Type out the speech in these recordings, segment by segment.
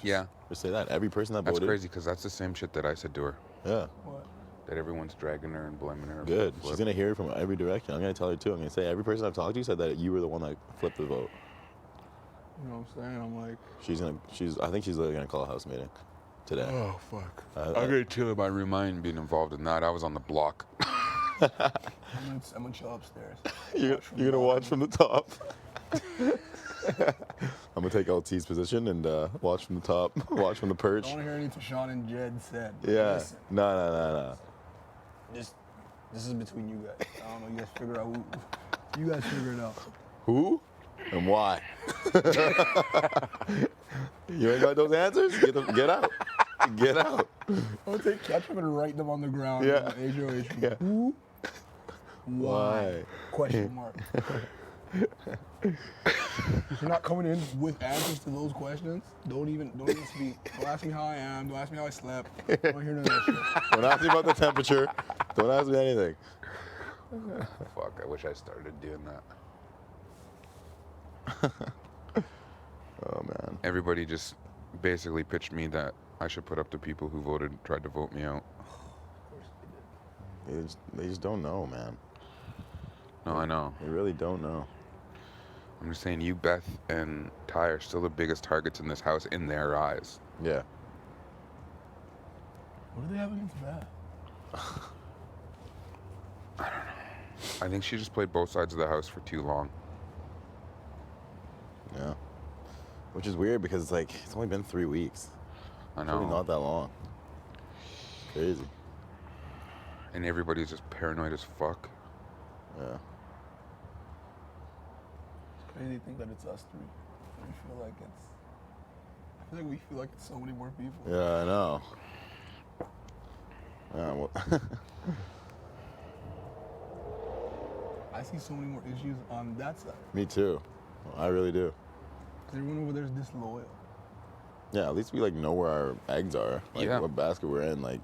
Yeah. Just say that. Every person that That's voted. crazy because that's the same shit that I said to her. Yeah. What? That everyone's dragging her and blaming her. Good. For She's flip. gonna hear it from every direction. I'm gonna tell her too. I'm gonna say every person I've talked to said that you were the one that flipped the vote. You know what I'm saying? I'm like, I think she's literally gonna call a house meeting today. Oh, fuck. I- I'm going to chill in my room. I ain't being involved in that. I was on the block. I'm gonna chill upstairs. You're gonna watch from the top. I'm gonna take LT's position and watch from the top, watch from the I perch. don't want to hear anything Sean and Jed said. Yeah. Listen, No. this is between you guys. I don't know. You guys figure out who. You guys figure it out. Who and why? You ain't got those answers? Get out. Get out. I'm gonna take ketchup and write them on the ground. Yeah. HOH. Yeah. Who? Why? Question mark. If you're not coming in with answers to those questions, don't even speak. Don't ask me how I am. Don't ask me how I slept. Don't want to hear none of that shit. Don't ask me about the temperature. Don't ask me anything. Fuck, I wish I started doing that. Oh man. Everybody just basically pitched me that I should put up the people who tried to vote me out. Of course they did. They just don't know, man. No, I know. They really don't know. I'm just saying you, Beth, and Ty are still the biggest targets in this house in their eyes. Yeah. What do they have against Beth? I think she just played both sides of the house for too long. Yeah. Which is weird because it's like it's only been 3 weeks. I It's really know. not that long. Crazy. And everybody's just paranoid as fuck. Yeah. It's crazy to think that it's us three. I feel like we feel like it's so many more people. Yeah, I know. Yeah, well, I see so many more issues on that side. me too. I really do. Because everyone over there is disloyal. Yeah, at least we like know where our eggs are. Like Yeah. what basket we're in. Like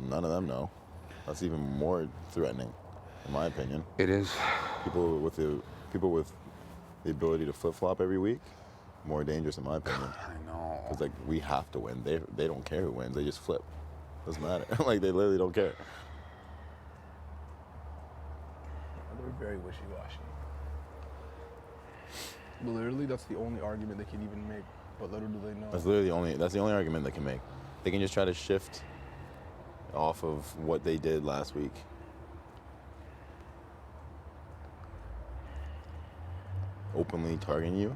none of them know. That's even more threatening, in my opinion. It is. People with the ability to flip flop every week, more dangerous in my opinion. I know. Because like we have to win. They don't care who wins. They just flip. Doesn't matter. Like they literally don't care. They're very wishy-washy. But literally, that's the only argument they can even make. But little do they know. That's literally the only argument they can make. They can just try to shift off of what they did last week. Openly targeting you.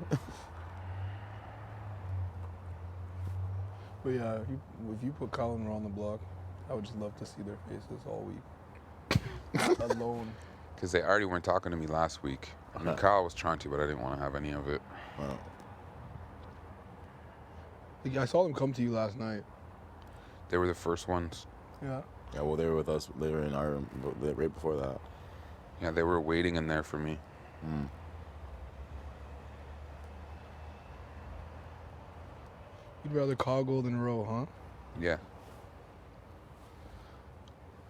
But yeah, if you put Colin on the block, I would just love to see their faces all week. Alone. Because they already weren't talking to me last week. I mean, Kyle was trying to, but I didn't want to have any of it. Well, Like, I saw them come to you last night. They were the first ones. Yeah. yeah, well, they were with us. They were in our room right before that. Yeah, they were waiting in there for me. Mm. You'd rather Coggle than Rowe, huh? Yeah.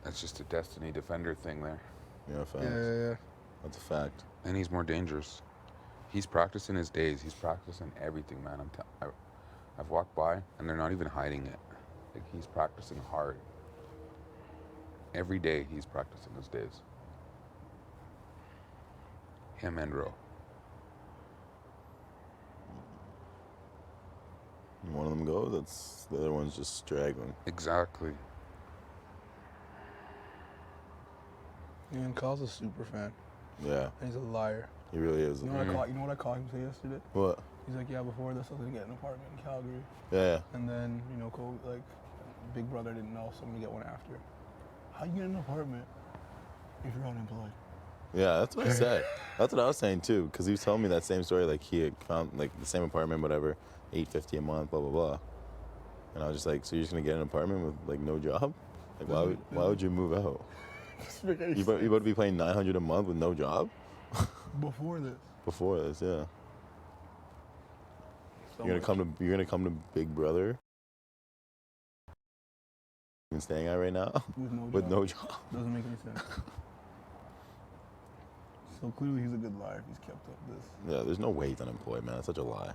That's just a Destiny Defender thing there. Yeah, facts. Yeah. That's a fact. And he's more dangerous. He's practicing his days. He's practicing everything, man. I've walked by, and they're not even hiding it. Like, he's practicing hard. Every day, he's practicing his days. Him and Ro. One of them goes, that's the other one's just straggling. Exactly. Yeah, and Kyle's a super fan. Yeah, And he's a liar. he really is. You know what I caught him say yesterday? What? He's like, yeah, before this, I was gonna get an apartment in Calgary. Yeah. And then, like, Big Brother didn't know, so I'm gonna get one after. How you get an apartment if you're unemployed? Yeah, that's what I said. That's what I was saying too, because he was telling me that same story. Like he had found like the same apartment, whatever, $850 a month, blah blah blah. And I was just like, so you're just gonna get an apartment with like no job? Like why would you move out? You about to be paying $900 a month with no job? Before this. Before this, yeah. So You're gonna come to Big Brother. Been staying at right now with no job. with no job. Doesn't make any sense. So clearly he's a good liar if he's kept up this. Yeah, there's no way he's unemployed, man. That's such a lie.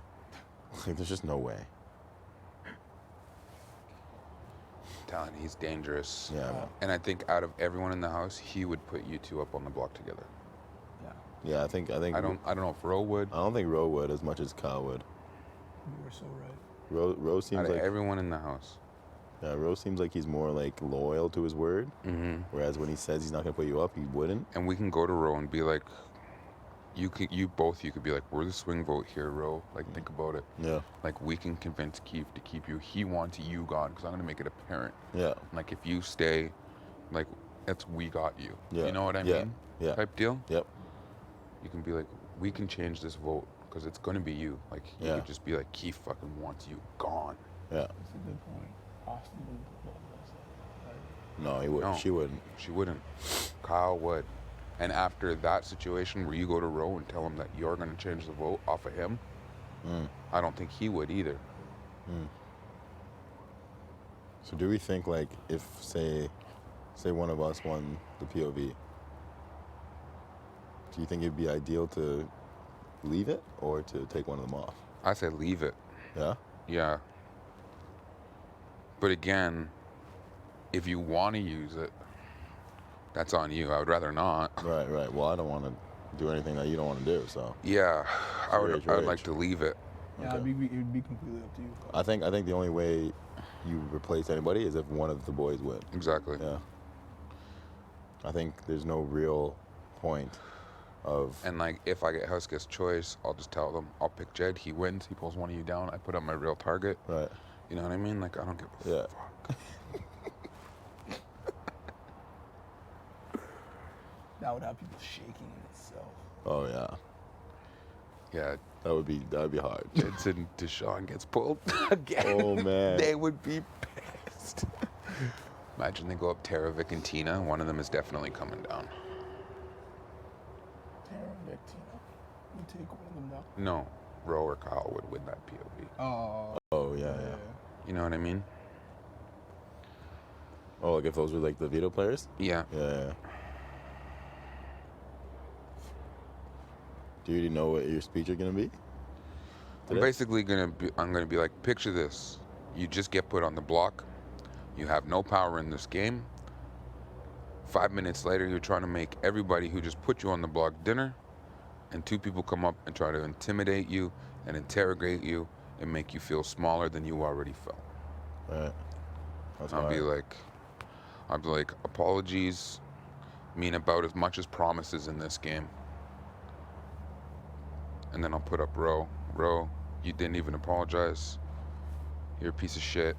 Like, there's just no way. talent. He's dangerous. Yeah, man. And I think out of everyone in the house, he would put you two up on the block together. Yeah. Yeah, I think. I don't know if Ro would. I don't think Ro would as much as Kyle would. You were so right. Ro Out seems of like everyone in the house. yeah, Ro seems like he's more like loyal to his word. Mm-hmm. Whereas when he says he's not gonna put you up, he wouldn't. And we can go to Ro and be like, you could be like, we're the swing vote here, Ro. Like, think about it. Yeah. Like, we can convince Keith to keep you. He wants you gone because I'm gonna make it apparent. Yeah. Like, if you stay, like, we got you. Yeah. You know what I Yeah. mean? Yeah. Type deal. Yep. You can be like, we can change this vote because it's gonna be you. Like, you Yeah. could just be like, Keith fucking wants you gone. Yeah. That's a good point. Austin wouldn't put both of us up, right? No, he would. No. She wouldn't. She wouldn't. Kyle would. And after that situation where you go to Ro and tell him that you're gonna change the vote off of him, I don't think he would either. So do we think like if say one of us won the POV, do you think it'd be ideal to leave it or to take one of them off? I say leave it. Yeah. Yeah. But again, if you want to use it, that's on you. I would rather not. Right. Right. Well, I don't want to do anything that you don't want to do. So Yeah, I would Rage. like to leave it. Yeah, Okay. it'd be completely up to you. I think the only way you replace anybody is if one of the boys win. Exactly. Yeah. I think there's no real point of And like, if I get Huskis choice, I'll just tell them, I'll pick Jed. He wins. He pulls one of you down. I put up my real target. right. You know what I mean? Like, I don't give a Yeah. fuck. That would have people shaking in itself. Oh yeah. Yeah, That would be hard. Jedson Deshaun gets pulled again. Oh, man. They would be pissed. Imagine they go up Terravik and Tina. One of them is definitely coming down. Tara, Victina. You take one of them down. No, Ro or Kyle would win that POV. Oh. Oh yeah, yeah. You know what I mean? Oh, like if those were like the veto players? Yeah. Yeah. Do you already know what your speech are gonna be? I'm Today? basically gonna be like, picture this. You just get put on the block. You have no power in this game. 5 minutes later, you're trying to make everybody who just put you on the block dinner, and two people come up and try to intimidate you and interrogate you and make you feel smaller than you already felt. Right. That's I'll be hard. like, apologies mean about as much as promises in this game. And then I'll put up Ro. Ro, you didn't even apologize. You're a piece of shit.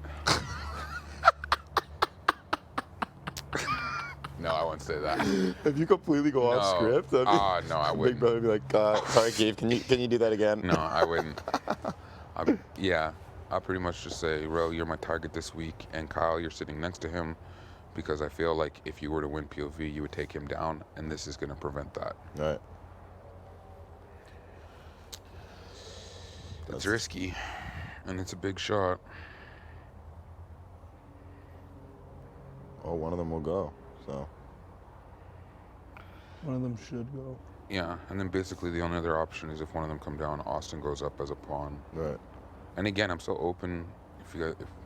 No, I won't say that. If you completely go off No. script, that'd be, No, I Big wouldn't. Brother would be like, sorry, Keith, can you do that again? No, I wouldn't. I'll pretty much just say, Ro, you're my target this week, and Kyle, you're sitting next to him, because I feel like if you were to win POV, you would take him down, and this is going to prevent that. Right. It's risky, and it's a big shot. Oh, one of them will go. So One of them should go. Yeah, and then basically the only other option is if one of them come down, Austin goes up as a pawn. right. And again, I'm so open. If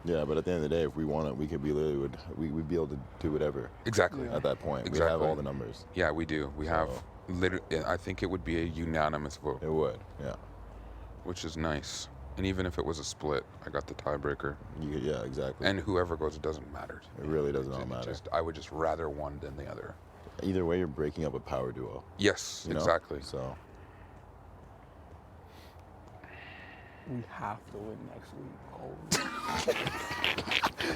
Yeah, but at the end of the day, if we want it, we could be literally we'd be able to do whatever exactly. Yeah. at that point. We Exactly. have all the numbers. Yeah, we do. We have So- literally. I think it would be a unanimous vote, It would. Yeah. which is nice. And even if it was a split, I got the tiebreaker. Yeah, exactly. And whoever goes, it doesn't matter. it really does not matter. I would just rather one than the other. Either way, you're breaking up a power duo. Yes, You know? exactly. So We have to win next week. Holy.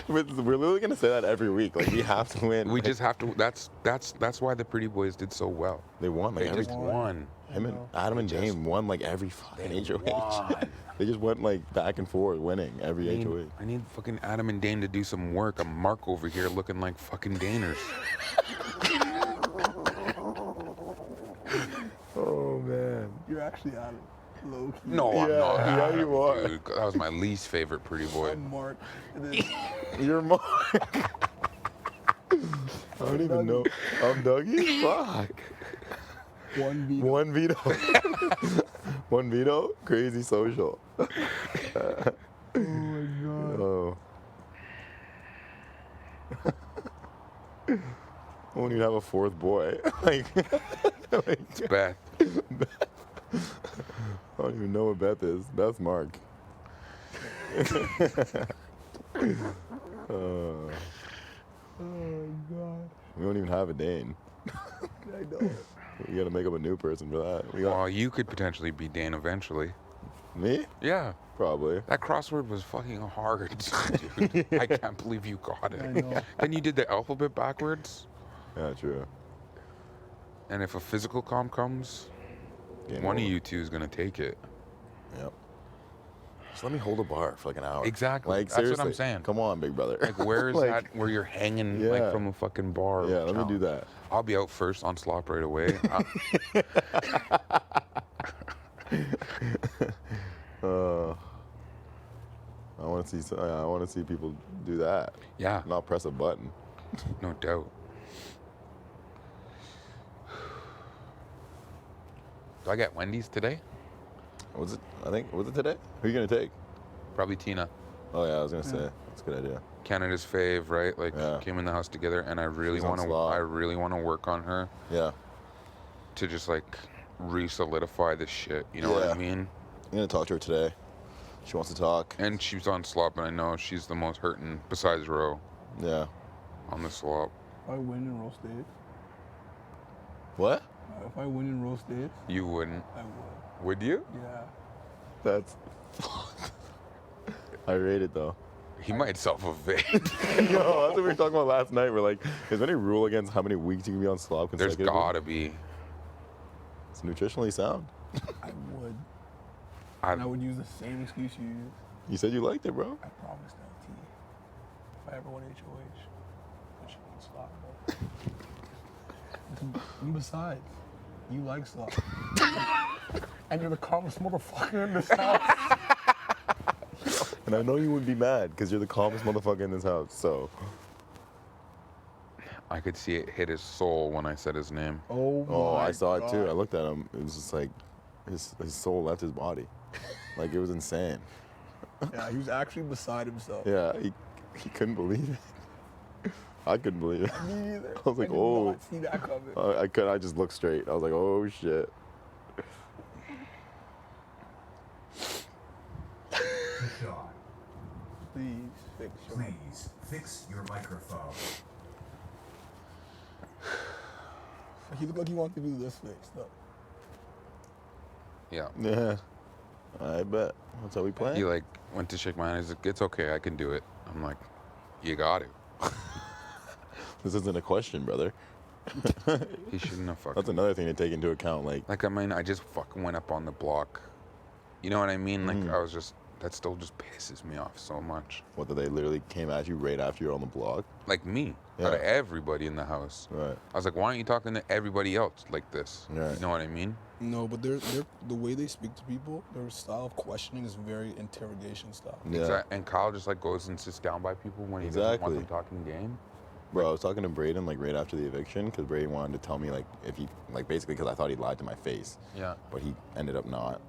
we're literally gonna say that every week. Like we have to win. We just have to. That's why the Pretty Boys did so well. they won like They every just won. won. him and Adam and Dame won like every fucking HOH. won. They just went like back and forth, winning every HOH. I need fucking Adam and Dane to do some work. I'm Mark over here looking like fucking Daners. Oh man. You're actually out of low key. No, I'm Yeah, not. yeah, Adam, you are. Dude. That was my least favorite Pretty Boy. I'm Mark. And then You're Mark. I don't even know. I'm Dougie? Fuck. one veto. One veto. One veto? Crazy social. Oh my god. Oh. won't even have a fourth boy. like, It's Beth. I don't even know what Beth is. Beth's Mark. Oh God. We don't even have a Dane. I know. We gotta make up a new person for that. We got Well, you could potentially be Dane eventually. me? Yeah. Probably. That crossword was fucking hard, dude. I can't believe you got I it. know. Then you did the alphabet backwards. Yeah, true. And if a physical comp comes, Game one over. of you two is gonna take it. Yep. Just let me hold a bar for like an hour. Exactly. Like That's what I'm seriously. saying. Come on, big brother. Like, where is Like, that? Where you're hanging Yeah. like from a fucking bar? Yeah, let me do challenge? that. I'll be out first on slop right away. I want to see. I want to see people do that. Yeah, Not press a button. no doubt. Do I get Wendy's today? Was it? I think. Was it today? Who are you gonna take? Probably Tina. Oh yeah, I was gonna say. That's a good idea. Canada's fave, right? Like Yeah. came in the house together, and I really She's on want to. slop. I really want to work on her Yeah. to just like re-solidify this shit. You know what Yeah. I mean? I'm gonna talk to her today. She wants to talk. And she's on slop, and I know she's the most hurting besides Ro Yeah. on the slop. If I win in roast dates, What? if I win in roast dates, You wouldn't, I would. would you? Yeah. That's. I rate it though. He might self-evade. Yo, that's what we were talking about last night. We're like, is there any rule against how many weeks you can be on slop There's consecutively? gotta be. It's nutritionally sound. I would. And I I would use the same excuse you used. You said you liked it, bro. I promised LT. If I ever won HOH, I should win slot, bro. And besides, you like slot. And you're the calmest motherfucker in this house. And I know you would be mad because you're the calmest motherfucker in this house. So I could see it hit his soul when I said his name. Oh, Oh, my I saw it too. I God. looked at him. It was just like his soul left his body. Like it was insane. Yeah, he was actually beside himself. Yeah, he couldn't believe it. I couldn't believe it. Me neither. I was like, did oh. not see that coming. I could. I just looked straight. I was like, oh shit. Sean, Please fix your please fix your microphone. He looked like he wanted to do this fix, though. Yeah. Yeah. I bet. That's how we play. He like went to shake my hand. He's like, "It's okay, I can do it." I'm like, "You got to." This isn't a question, brother. He shouldn't have fucking. That's another thing to take into account. Like, I mean, I just fucking went up on the block. You know what I mean? Like, I was just. That still just pisses me off so much. what, that they literally came at you right after you're on the block? Like me, Yeah. out of everybody in the house. Right. I was like, "Why aren't you talking to everybody else like this?" Right. You know what I mean? No, but they're the way they speak to people, their style of questioning is very interrogation style. Yeah. And Kyle just like goes and sits down by people when he doesn't Exactly. want them talking game. Bro, I was talking to Braden like right after the eviction because Braden wanted to tell me like if he like basically because I thought he lied to my face, Yeah. but he ended up not.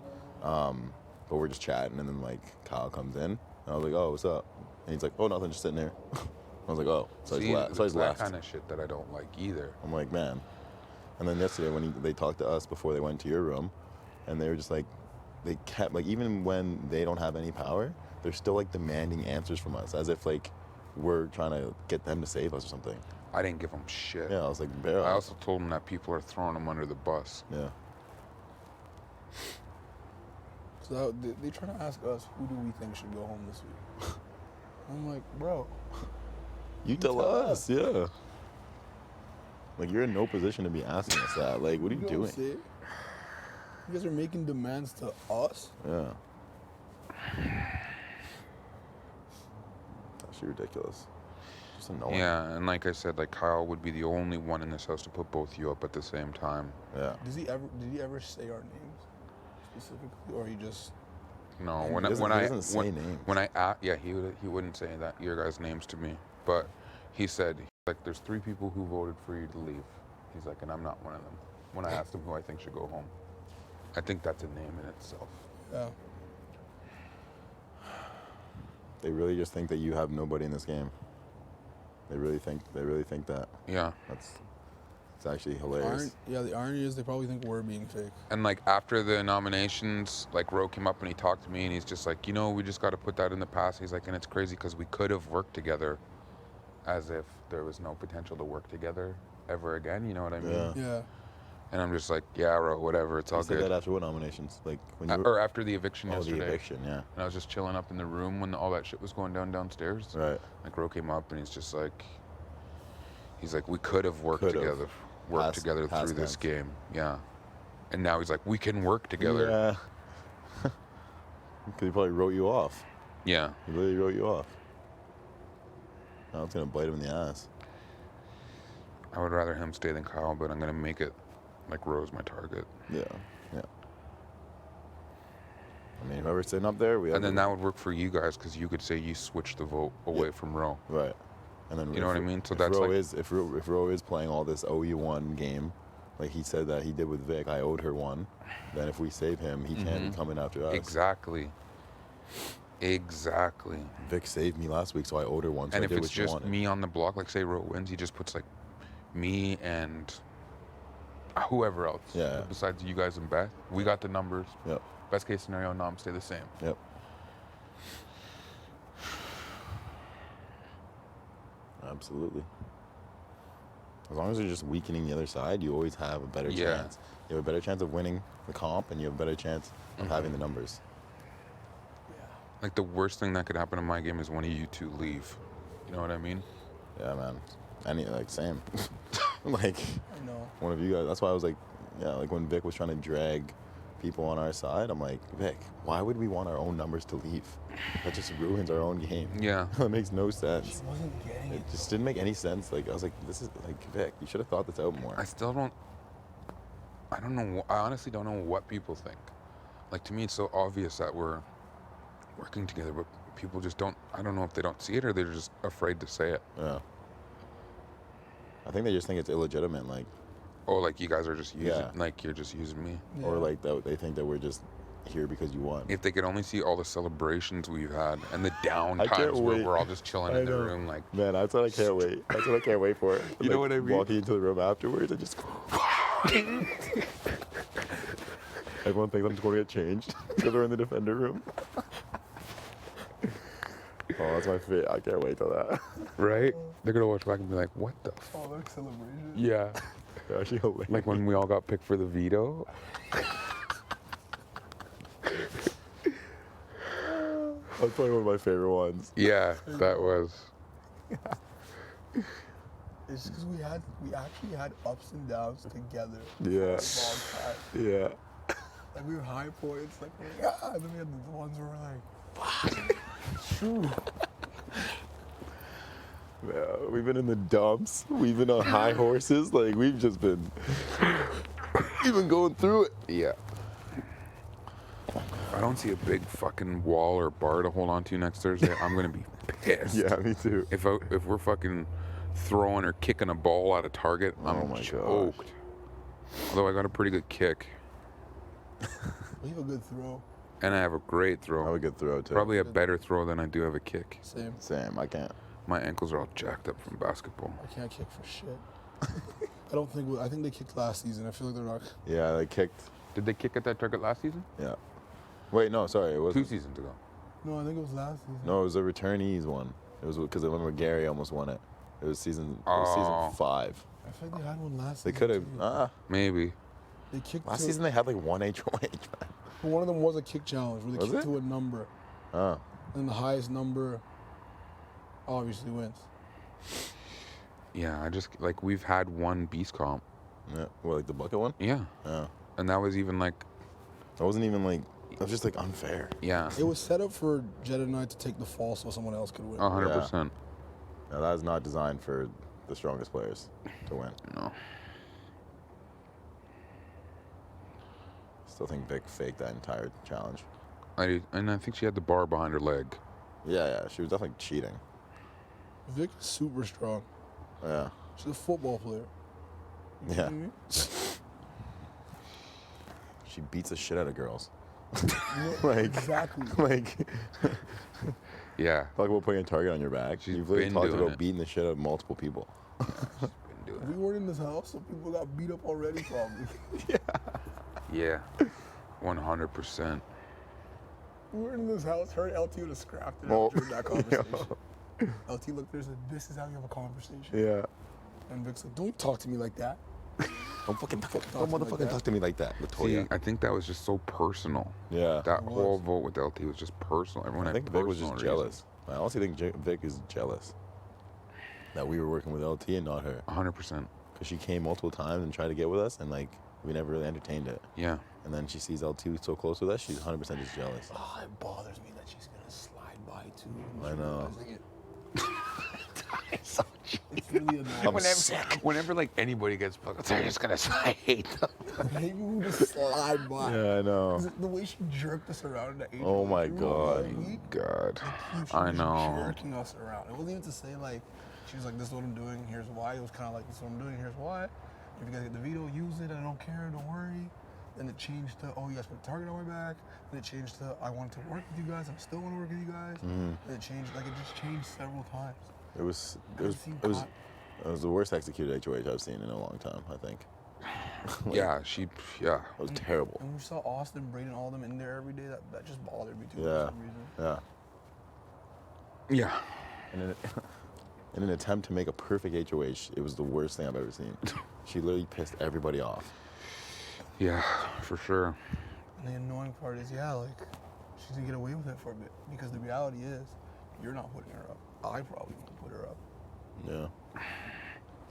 But we're just chatting and then like Kyle comes in and I was like, oh, what's up? And he's like, oh, nothing, just sitting here. I was like, oh, so See, he's left. So he's that left. kind of shit that I don't like either. I'm like, man. And then yesterday when they talked to us before they went to your room, and they were just like, they kept like even when they don't have any power, they're still like demanding answers from us as if like we're trying to get them to save us or something. I didn't give him shit. Yeah, I was like, bear I up. also told him that people are throwing him under the bus. Yeah. So they try to ask us, who do we think should go home this week? I'm like, bro, You tell tell us, yeah. Like you're in no position to be asking us that. Like, what are you don't doing? say it. You guys are making demands to us? Yeah. Actually ridiculous. Just annoying. Yeah, and like I said, like Kyle would be the only one in this house to put both you up at the same time. Yeah. Did he ever say our names specifically, or he just? No, He when doesn't- I he doesn't say names. when yeah, he wouldn't say that your guys' names to me, but he said like there's 3 people who voted for you to leave. He's like, and I'm not one of them. When I asked him who I think should go home, I think that's a name in itself. Yeah. They really just think that you have nobody in this game. They really think that. Yeah, That's It's actually hilarious. The irony is they probably think we're being fake. And like after the nominations, like Ro came up and he talked to me and he's just like, we just got to put that in the past. He's like, and it's crazy because we could have worked together, as if there was no potential to work together ever again. You know what I mean? Yeah. Yeah. And I'm just like, yeah, Ro, whatever, it's all You said good. that after what nominations? Like when you Or after the eviction oh, yesterday. the eviction, yeah. And I was just chilling up in the room when all that shit was going downstairs. Right. Like Ro came up and he's just like, we could have worked Could've. together, Past through this tense. game, yeah. And now he's like, we can work together. Yeah. Because he probably wrote you off. Yeah. He literally wrote you off. Now it's gonna bite him in the ass. I would rather him stay than Kyle, but I'm gonna make it like Ro's my target. Yeah. Yeah. I mean, whoever's sitting up there, we have And then to- that would work for you guys because you could say you switched the vote away from Ro. Right. And then You know what I mean? So if that's Ro like- is if Ro is playing all this OU1 game, like he said that he did with Vic, I owed her one. Then if we save him, he can't be coming after us. Exactly. Vic saved me last week, so I owed her one. So And I if did it's what she just wanted. me on the block, like say Ro wins, he just puts like me and whoever else. Yeah. Besides you guys and Beth, we got the numbers. Yep. Best case scenario, Noms stay the same. Yep. Absolutely. As long as you're just weakening the other side, you always have a better Yeah. chance. You have a better chance of winning the comp, and you have a better chance of having the numbers. Like the worst thing that could happen in my game is one of you two leave. You know what I mean? Yeah, man. Same. Like I know. one of you guys. That's why I was like, yeah, like when Vic was trying to drag people on our side, I'm like, Vic, why would we want our own numbers to leave? That just ruins our own game. Yeah. That makes no She sense. wasn't getting it. It just didn't make any sense. Like I was like, this is like Vic. You should have thought this out more. I still don't. I don't know. I honestly don't know what people think. Like to me, it's so obvious that we're working together, but people just don't. I don't know if they don't see it or they're just afraid to say it. Yeah. I think they just think it's illegitimate, like, Oh, like you guys are just using, Yeah. like you're just using me. or like that they think that we're just here because you won. If they could only see all the celebrations we've had and the down I can't times where wait. we're all just chilling I in the know. room, like Man, that's what I can't wait. That's what I can't wait for. You know what I mean? Walking into the room afterwards and just. Everyone thinks I'm just going to get changed because we're in the defender room. Oh, that's my favorite. I can't wait till that. right? They're gonna watch back and be like, "What the?" Oh, that's celebration. Yeah. They're actually hilarious. Like when we all got picked for the veto. That's probably one of my favorite ones. Yeah, that was. It's just because we actually had ups and downs together. Yeah. For a long time. Yeah. Like we were high points, like yeah, and then we had the ones where we're like, Yeah, we've been in the dumps. We've been on high horses. Like we've just been, we've been going through it. Yeah. If I don't see a big fucking wall or bar to hold on to next Thursday, I'm gonna be pissed. Yeah, me too. If we're fucking throwing or kicking a ball at a target, I'm Oh my gosh. choked. Although I got a pretty good kick, we have a good throw. and I have a great I throw. have a good throw too. Probably a better throw than I do have a kick. Same. Same. I can't. My ankles are all jacked up from basketball. I can't kick for shit. I don't think. I think they kicked last season. I feel like they're not. Yeah, they kicked. Did they kick at that target last season? Yeah. Wait, no, sorry. It 2 wasn't. seasons ago. No, I think it was last season. No, it was a returnees one. It was because I remember Gary almost won it. It was season. It Oh. was season 5. I feel like they had one last They season. could have. too. Maybe. They kicked Last to, season they had like one HOH. Man. but one of them was a kick challenge where they Was kicked it? to a number, Oh. and the highest number obviously wins. Yeah, I just like we've had one beast comp. Yeah. What, like the bucket one? Yeah, Yeah. and that was even like, That wasn't even like. That was just like unfair. yeah, It was set up for Jed and I to take the fall so someone else could win. 100%. Now that is not designed for the strongest players to win. No. Still think Vic faked that entire challenge. And I think she had the bar behind her leg. Yeah, yeah. She was definitely cheating. Vic is super strong. Yeah. She's a football player. You Yeah. know what I mean? She beats the shit out of girls. Yeah, Like- exactly. Like, Yeah, talk about putting a target on your back. She's You've literally been talked doing about it. beating the shit out of multiple people. been do We it. weren't in this house, so people got beat up already, probably. Yeah, 100%. We were in this house. Her and LT would have scrapped it Oh, out during that conversation. LT looked there and said, "This is how you have a conversation." Yeah. And Vic's like, "Don't talk to me like that." Don't fucking talk to me don't like motherfucking that. talk to me like that, See, Latoya. I think that was just so personal. Yeah. That It was. whole vote with LT was just personal. Everyone I had think Vic was personal just reasons. jealous. I honestly think Vic is jealous that we were working with LT and not her. 100%. Because she came multiple times and tried to get with us, and like we never really entertained it. Yeah. And then she sees LT so close with us, she's 100% just jealous. Oh, it bothers me that she's gonna slide by too. I know. Realizing it. It's really annoying. Whenever like anybody gets fucked, they're just gonna. I hate them. Maybe we just slide by. Yeah, I know. 'Cause the way she jerked us around at 8. Oh my God. God, She I was know. jerking us around. It wasn't even to say like, she was like, "This is what I'm doing. Here's why." It was kind of like, "This is what I'm doing. Here's why. If you guys get the veto, use it. I don't care. Don't worry." Then it changed to, "Oh, you guys put a target on my back." Then it changed to, "I want to work with you guys. I still want to work with you guys." Then it changed, like it just changed several times. It was seen it was caught. it was the worst executed HOH I've seen in a long time, I think. Like, Yeah, yeah. It was terrible. And we saw Austin, Braden, all of them in there every day. That just bothered me too Yeah. for some reason. Yeah. Yeah. In an attempt to make a perfect HOH, it was the worst thing I've ever seen. She literally pissed everybody off. Yeah, for sure. And the annoying part is, yeah, like, she's gonna get away with it for a bit. Because the reality is, you're not putting her up. I probably won't put her up. Yeah.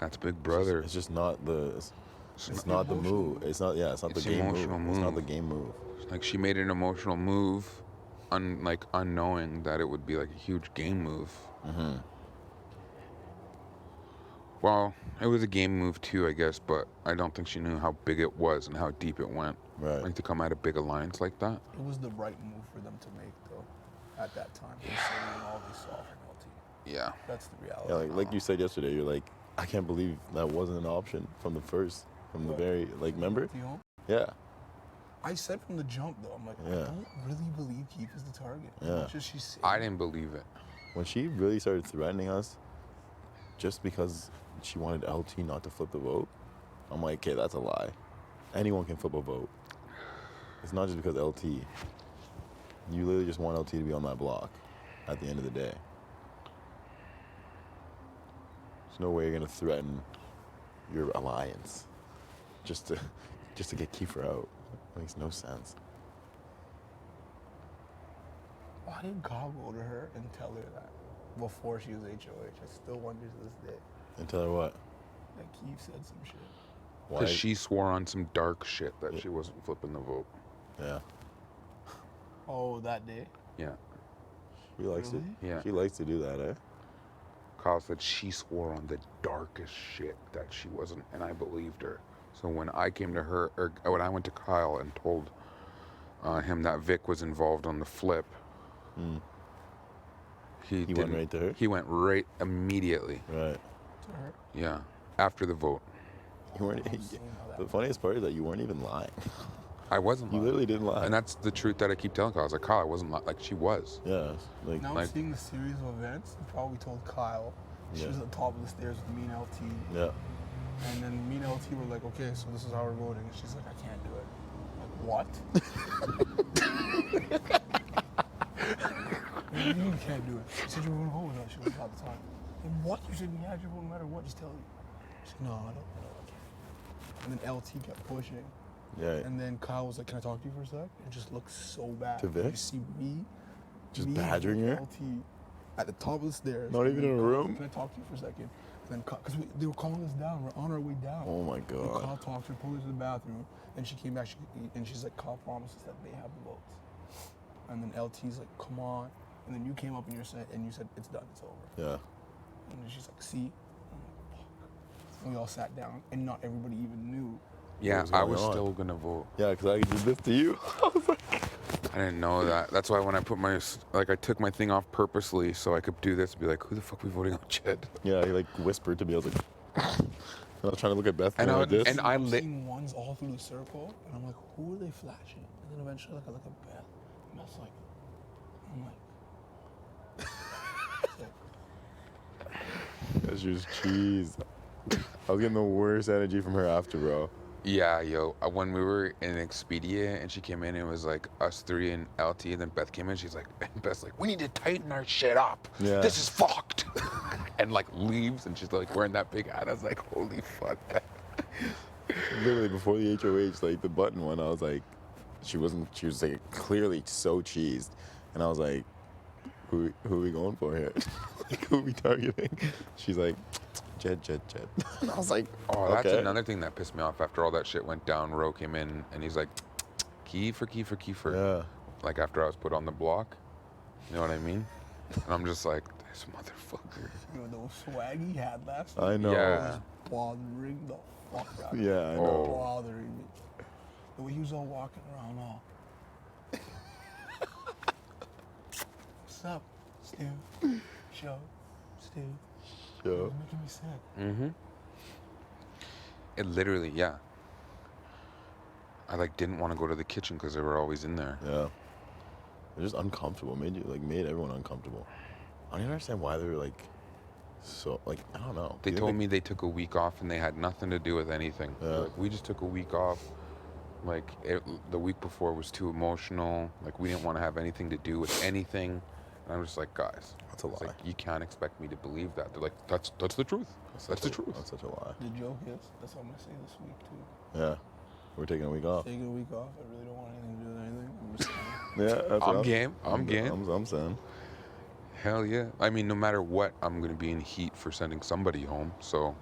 That's Big Brother. It's just not the it's not the emotional move. It's not it's not It's the game move. emotional It's not move. the game move. Like she made an emotional move, unknowing that it would be like a huge game move. Mm-hmm. Well, it was a game move too, I guess, but I don't think she knew how big it was and how deep it went. Right. Like to come at a big alliance like that. It was the right move for them to make, though, at that time, considering all they saw from LT. Yeah. That's the reality. Yeah, like you said yesterday, you're like, I can't believe that wasn't an option from the very remember? You know? Yeah. I said from the jump, though, I'm like, I Yeah. don't really believe Kiefer is the target. As Yeah. much as she's saying. I didn't believe it. When she really started threatening us, just because she wanted LT not to flip the vote, I'm like, okay, that's a lie. Anyone can flip a vote. It's not just because LT. You literally just want LT to be on that block at the end of the day. There's no way you're gonna threaten your alliance just to get Kiefer out. It makes no sense. Why didn't Kyle go to her and tell her that before she was HOH? I still wonder to this day. And tell her what? That Keith said some shit. Why? Because she swore on some dark shit that she wasn't flipping the vote. Yeah. Oh, that day? Yeah. She likes Really? to. Yeah. She likes to do that, eh? Kyle said she swore on the darkest shit that she wasn't, and I believed her. So when I came to her, or when I went to Kyle and told him that Vic was involved on the flip, he went didn't- right to her? He went right immediately. Right. To her? Yeah, after the vote. You weren't. seeing how that The funniest part is that you weren't even lying. I wasn't. You lying. literally didn't lie. And that's the truth that I keep telling Kyle. I was like, Kyle, I wasn't like she was. Yeah. Like. Now Like- seeing the series of events, you probably told Kyle. She Yeah. was at the top of the stairs with me and LT. Yeah. And then me and LT were like, okay, so this is how we're voting. And she's like, I can't do it. I'm like, what? What do you mean you can't do it? She said you were going to vote with us. She was at the time. And what? You said you had your vote no matter what. Just tell you. She said, no, I can't. And then LT kept pushing. Yeah. And then Kyle was like, can I talk to you for a sec? It just looked so bad. To Vic? You see me. Just me, badgering Vic, her? LT at the top of the stairs. Not And even then in a Kyle, room? Can I talk to you for a second? And then, because they were calling us down. We're on our way down. Oh my And God. Kyle talked to her, pulled her to the bathroom, and she came back. And she's like, Kyle promises that they have the votes. And then LT's like, come on. And then you came up and you said it's done, it's over. Yeah. And then she's like, see. I'm like, fuck. And we all sat down, and not everybody even knew. Yeah, was I going was on? still gonna vote. Yeah, because I did this to you. I was like, I didn't know that. That's why when I put I took my thing off purposely so I could do this and be like, who the fuck we voting on, Jed? yeah, he like whispered to me. I was like, I was trying to look at Beth And like this. I'm seeing ones all through the circle, and I'm like, who are they flashing? And then eventually, like, I look at Beth, and Beth's like, I'm like, That's just cheese. I was getting the worst energy from her after, bro. Yeah, yo. When we were in Expedia and she came in, it was like us three and LT, and then Beth came in. She's like, and Beth's like, we need to tighten our shit up. Yeah. This is fucked. And like leaves, and she's like wearing that big hat. I was like, holy fuck. Literally before the HOH, like the button one, I was like, she was like clearly so cheesed, and I was like, who are we going for here? Like, who are we targeting? She's like, Jed. And I was like, Oh, that's okay. another thing that pissed me off after all that shit went down. Ro came in and he's like, Kiefer. Yeah. Like after I was put on the block. You know what I mean? And I'm just like, this motherfucker. You know, those swag he had last I night know. Yeah. bothering the fuck out of me. Yeah, I know. Oh. Bothering me. The way he was all walking around all. What's up, Stu? Show. Stu. It Yo. was making me sick. Mm-hmm. It literally, yeah. I like didn't want to go to the kitchen because they were always in there. Yeah. They're just uncomfortable. Made everyone uncomfortable. I don't even understand why they were like so like I don't know. They Do you told think me they took a week off and they had nothing to do with anything. Yeah. Like, we just took a week off. Like the week before was too emotional. Like we didn't want to have anything to do with anything. And I'm just like, guys, That's a it's lie. like you can't expect me to believe that. They're like, that's the truth. That's the truth. That's such a lie. The joke is, that's what I'm gonna say this week too. Yeah. We're taking a week off. Taking a week off. I really don't want anything to do with anything. I'm just Yeah, that's I'm what game. I'm game. I'm saying. Hell yeah. I mean, no matter what, I'm gonna be in heat for sending somebody home. So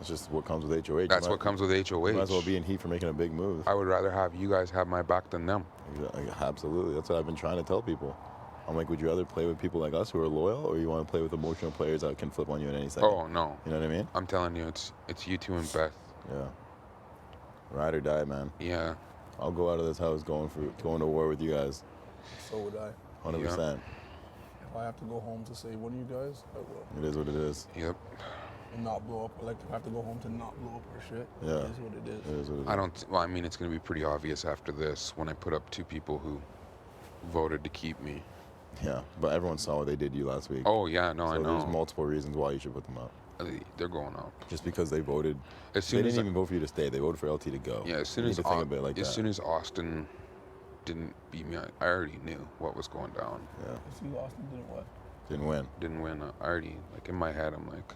It's just what comes with HOH. that's what comes with HOH. You might as well be in heat for making a big move. I would rather have you guys have my back than them. Absolutely. That's what I've been trying to tell people. I'm like, would you rather play with people like us who are loyal, or you want to play with emotional players that can flip on you in any second? Oh no. You know what I mean? I'm telling you, it's you two and Beth. Yeah. Ride or die, man. Yeah. I'll go out of this house going to war with you guys. so would I. 100%. If I have to go home to save one of you guys, I will. It is what it is. Yep. And not blow up. Like, if I have to go home to not blow up or shit, Yeah. it is what it is. It is what it is. I don't. Well, I mean, it's gonna be pretty obvious after this when I put up two people who voted to keep me. Yeah, but everyone saw what they did to you last week. Oh yeah, no, so I there's know. multiple reasons why you should put them up. They're going up. Just because they voted. As They soon didn't as even vote for you to stay. They voted for LT to go. yeah, as soon You need as to think of it like as that. soon as Austin didn't beat me, I already knew what was going down. Yeah, If you lost and didn't what? didn't win. Didn't win. I already like in my head. I'm like,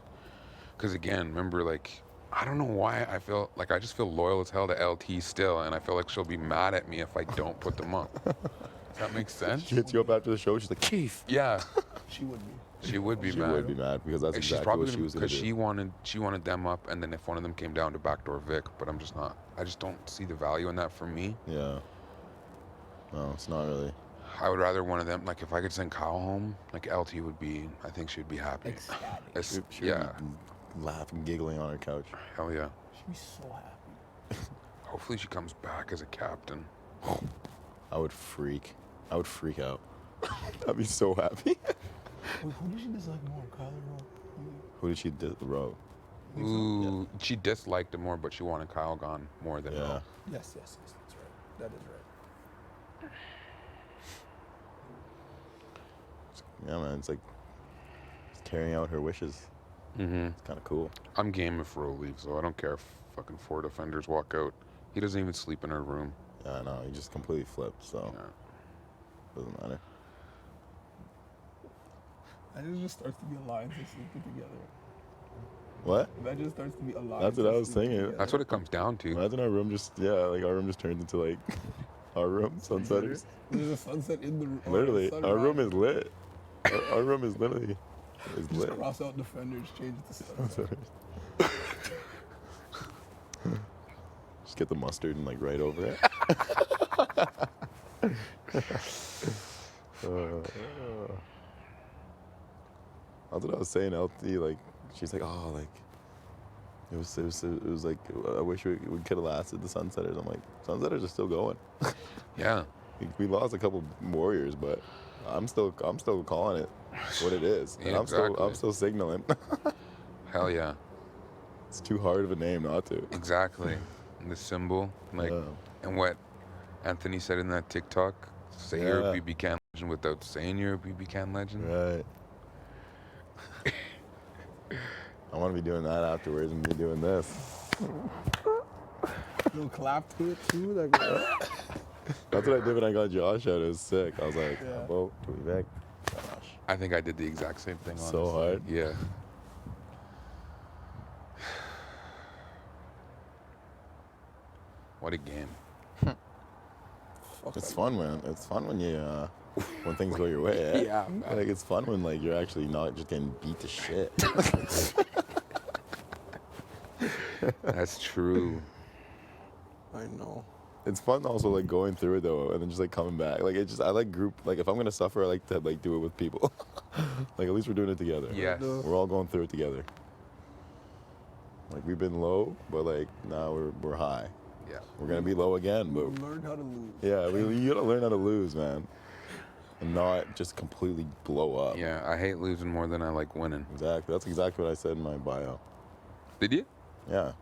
because again, remember like. I don't know why I feel like I just feel loyal as hell to LT still, and I feel like she'll be mad at me if I don't put them up. Does that make sense? She hits you up after the show. She's like, Keith. Yeah, She would be. she would be She mad. would be mad because that's And she's exactly probably what she gonna was going because to do. she wanted them up, and then if one of them came down to backdoor Vic, but I'm just not. I just don't see the value in that for me. Yeah. No, it's not really. I would rather one of them. Like if I could send Kyle home, like LT would be. I think she'd be happy. Ecstatic. It's- She would yeah, be laughing, giggling on her couch. hell yeah. She'd be so happy. Hopefully she comes back as a captain. I would freak. I would freak out. I'd be so happy. Wait, who did she dislike more, Kyle or Ro? Who did she row? Ooh, she disliked him more, but she wanted Kyle gone more than Yeah. Ro. Yes, that's right. That is right. Yeah, man. It's like it's carrying out her wishes. Mm-hmm. It's kind of cool. I'm game if Ro leaves, though. I don't care if fucking 4 defenders walk out. He doesn't even sleep in her room. Yeah, no, he just completely flipped, so Yeah. doesn't matter. That just starts to be alliances sleeping together. What? That just starts to be alliances. That's what I was sleeping thinking. together. That's what it comes down to. Imagine our room just our room just turns into like our room, sunsetters. There's a sunset in the room. Literally, our room is lit. Our room is literally is Just lit. cross out defenders, change it to sunset. Just get the mustard and like right over it. That's what I was saying. LT, like, she's like, oh, like, it was like, I wish we could have lasted the Sunsetters. I'm like, Sunsetters are still going. Yeah. We lost a couple warriors, but I'm still calling it what it is, and Yeah, I'm exactly. still signaling. Hell yeah. It's too hard of a name not to. Exactly. And the symbol, like, Yeah. and what Anthony said in that TikTok, say you're a Yeah. BB Can legend without saying you're a BB Can legend. Right. I want to be doing that afterwards and be doing this. Little clap to it too. Like, That's what I did when I got Josh out. It was sick. I was like, Yeah. Abo, Tweeback, Josh. I think I did the exact same thing. Honestly. So hard. Yeah. What a game. fuck It's that. fun, man. It's fun when you when things go your way. Eh? Yeah, man. Like it's fun when like you're actually not just getting beat to shit. That's true. I know. It's fun also like going through it though, and then just like coming back. Like it just I like group. Like if I'm gonna suffer, I like to like do it with people. Like at least we're doing it together. Yes. We're all going through it together. Like we've been low, but like now we're high. Yeah. We're gonna be low again, but Learn how to lose. yeah, you gotta learn how to lose, man, and not just completely blow up. Yeah, I hate losing more than I like winning. Exactly. That's exactly what I said in my bio. Did you? Yeah.